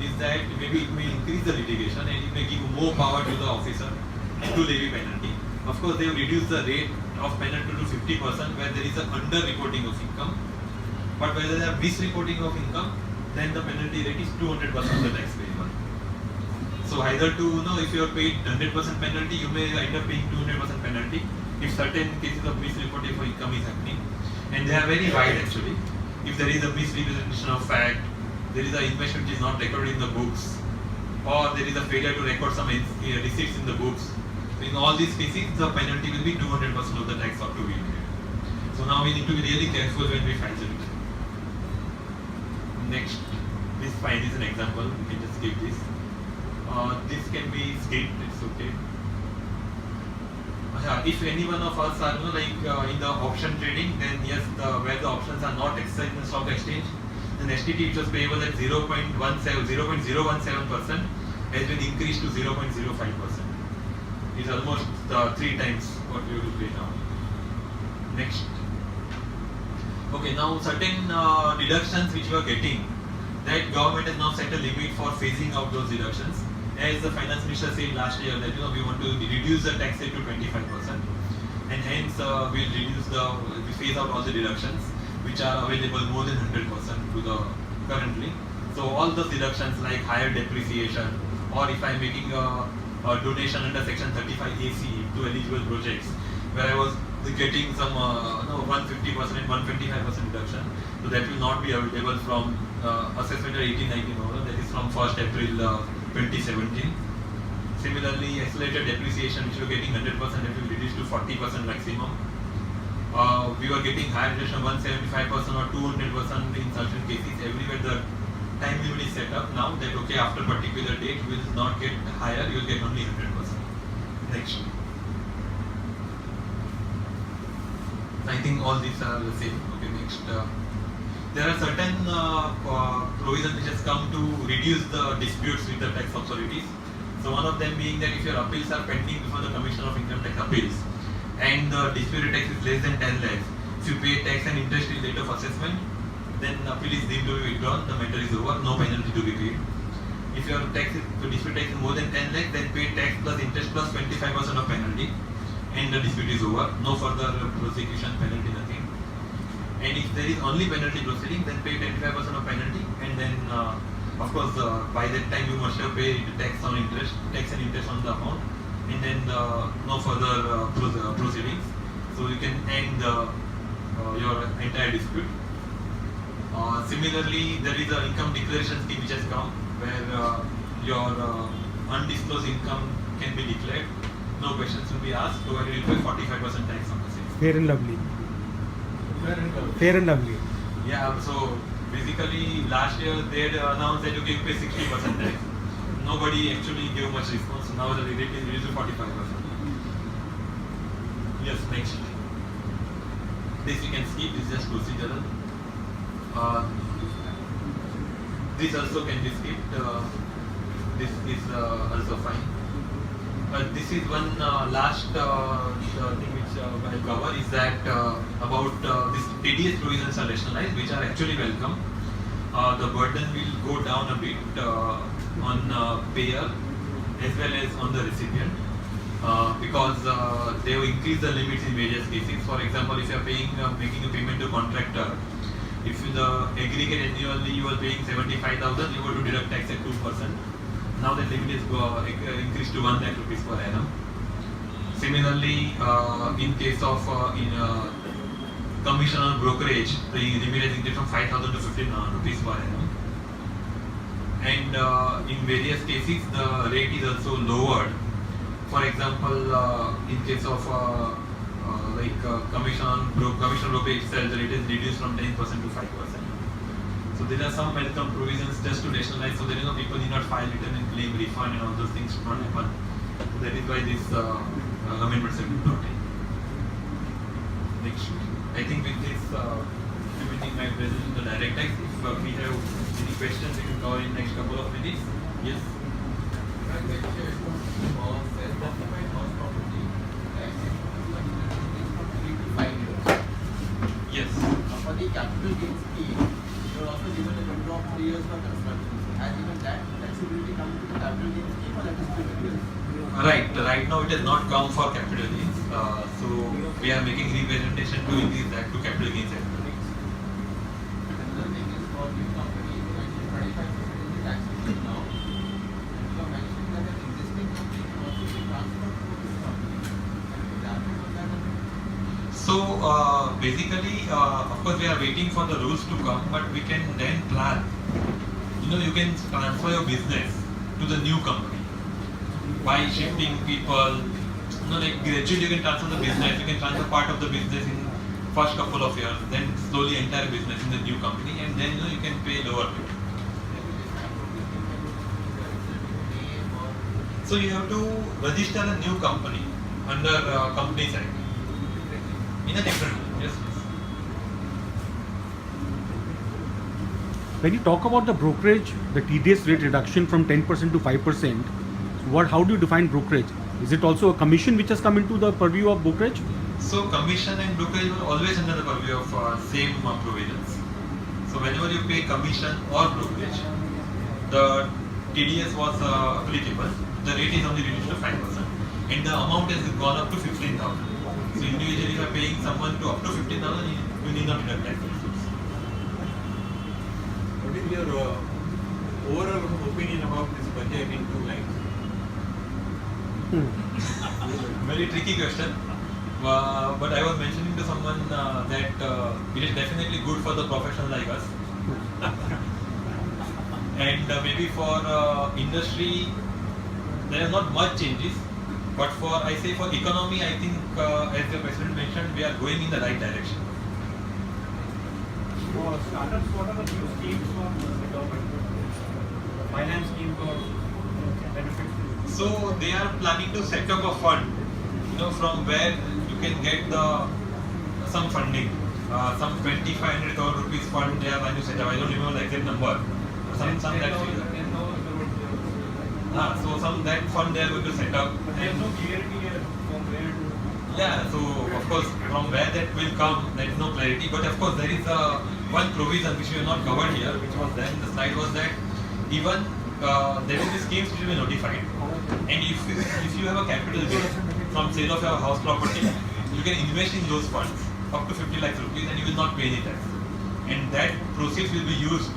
is that maybe it may increase the litigation and it may give more power to the officer to levy penalty. Of course, they have reduced the rate of penalty to 50% where there is an under-reporting of income. But where there is misreporting of income, then the penalty rate is 200% of the tax payable. So either if you are paid 100% penalty, you may end up paying 200% penalty if certain cases of misreporting of income is happening. And they are very wide actually. If there is a misrepresentation of fact, there is an investment which is not recorded in the books, or there is a failure to record some receipts in the books. So in all these cases, the penalty will be 200% of the tax ought to be paid. So now we need to be really careful when we file the return. Next, this file is an example. We can just skip this. This can be skipped. It's okay. If any one of us are in the option trading, then yes, where the options are not exercised in the stock exchange, then STT which was payable at 0.17% has been increased to 0.05%. It's almost 3 times what we will pay now. Next. Okay, now certain deductions which we are getting, that government has now set a limit for phasing out those deductions. As the finance minister said last year that we want to reduce the tax rate to 25%, and hence we phase out all the deductions which are available more than 100% to the currently. So all those deductions like higher depreciation, or if I am making a donation under section 35AC to eligible projects, where I was getting some 150% and 125% deduction, so that will not be available from assessment at 1819, that is from 1st April 2017. Similarly, accelerated depreciation, which we were getting 100%, that will reduce to 40% maximum. We were getting higher deduction 175% or 200% in certain cases. Everywhere the time limit is set up now that after particular date you will not get higher, you will get only 100%. Next. I think all these are the same. Okay, next. There are certain provisions which has come to reduce the disputes with the tax authorities. So one of them being that if your appeals are pending before the Commission of Income Tax Appeals and the disputed tax is less than 10 lakhs, if you pay tax and interest till date of assessment, then appeal is deemed to be withdrawn, the matter is over, no penalty to be paid. If your dispute tax is more than 10 lakhs, then pay tax plus interest plus 25% of penalty, and the dispute is over, no further prosecution, penalty, nothing. And if there is only penalty proceeding, then pay 25% of penalty, and then of course by that time you must have paid tax and interest on the amount, and then no further proceedings. So you can end your entire dispute. Similarly, there is an income declaration scheme which has come where your undisclosed income can be declared. No questions will be asked, provided you pay 45% tax on the same. Fair and lovely. Fair and lovely. Yeah, so basically last year they had announced that you can pay 60% tax. Nobody actually gave much response. Now the rate is reduced to 45%. Yes, next. This you can skip, this is just procedural. This also can be skipped. This is also fine. This is one last thing which I'll cover is that about this TDS provisions are rationalized, which are actually welcome. The burden will go down a bit on payer as well as on the recipient because they will increase the limits in various cases. For example, if you are making a payment to contractor, if the aggregate annually you are paying 75,000, you have to deduct tax at 2%. Now the limit is increased to 1 lakh rupees per annum. Similarly, in case of commission on brokerage, the limit is increased from 5,000 to 15,000 rupees per annum. And in various cases, the rate is also lowered. For example, in case of commission brokerage itself, the rate is reduced from 10% to 5%. So there are some welcome provisions just to rationalize, so that people need not file return and claim refund and all those things should not happen. So that is why this amendments have been brought in. Next, I think with this, limiting my presence in the direct tax. If we have any questions, we can cover in next couple of minutes. Yes. Yes. For the capital gains scheme, you are also given a window of 3 years for construction. Has even that flexibility come to the capital gains scheme, or that is still available? Right now it has not come for capital gains. So we are making representation to increase that to capital gains. Another thing is for new companies, you mentioned 25% is the taxation now. And you are mentioning that an existing company can also be transferred to this company. Can you elaborate on that a bit? So basically, of course, we are waiting for the rules to come, but we can then plan. You can transfer your business to the new company by shifting people. Like gradually you can transfer the business. You can transfer part of the business in first couple of years, then slowly entire business in the new company, and then you can pay lower rate. So you have to register a new company under Companies Act. In a different way, yes. When you talk about the brokerage, the TDS rate reduction from 10% to 5%, how do you define brokerage? Is it also a commission which has come into the purview of brokerage? So commission and brokerage were always under the purview of same provisions. So whenever you pay commission or brokerage, the TDS was applicable. The rate is only reduced to 5%, and the amount has gone up to 15,000. So individually, if you are paying someone to up to 15,000, you need not deduct tax. What is your overall opinion about this budget in 2 lines? Very tricky question. But I was mentioning to someone that it is definitely good for the professional like us. And maybe for industry, there are not much changes. But for economy, I think, as the President mentioned, we are going in the right direction. For startups, what are the new schemes from the government? Finance scheme for benefits? So they are planning to set up a fund, from where you can get the some funding, some 2,500 crore rupees fund they are going to set up. I don't remember the exact number. Some that figure. So some that fund they are going to set up. There's no clarity here from where to. Yeah, so of course from where that will come, there is no clarity. But of course there is one provision which we have not covered here, which was there in the slide, was that even there will be schemes which will be notified. And if you have a capital gain from sale of your house property, you can invest in those funds up to 50 lakh rupees and you will not pay any tax. And that proceeds will be used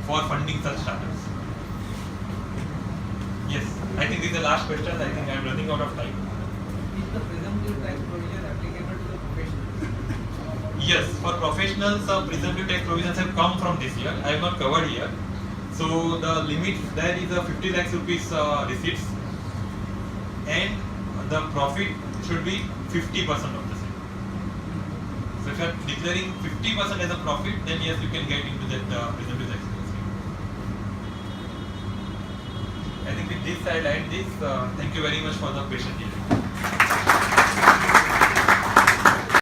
for funding such startups. Yes, I think this is the last question. I think I am running out of time. Is the presumptive tax provision applicable to the professionals? Yes, for professionals, presumptive tax provisions have come from this year. I have not covered here. So the limit there is a 50 lakhs rupees receipts, and the profit should be 50% of the same. So if you are declaring 50% as a profit, then yes, you can get into that presumptive tax scheme. I think with this I'll end this. Thank you very much for the patient hearing.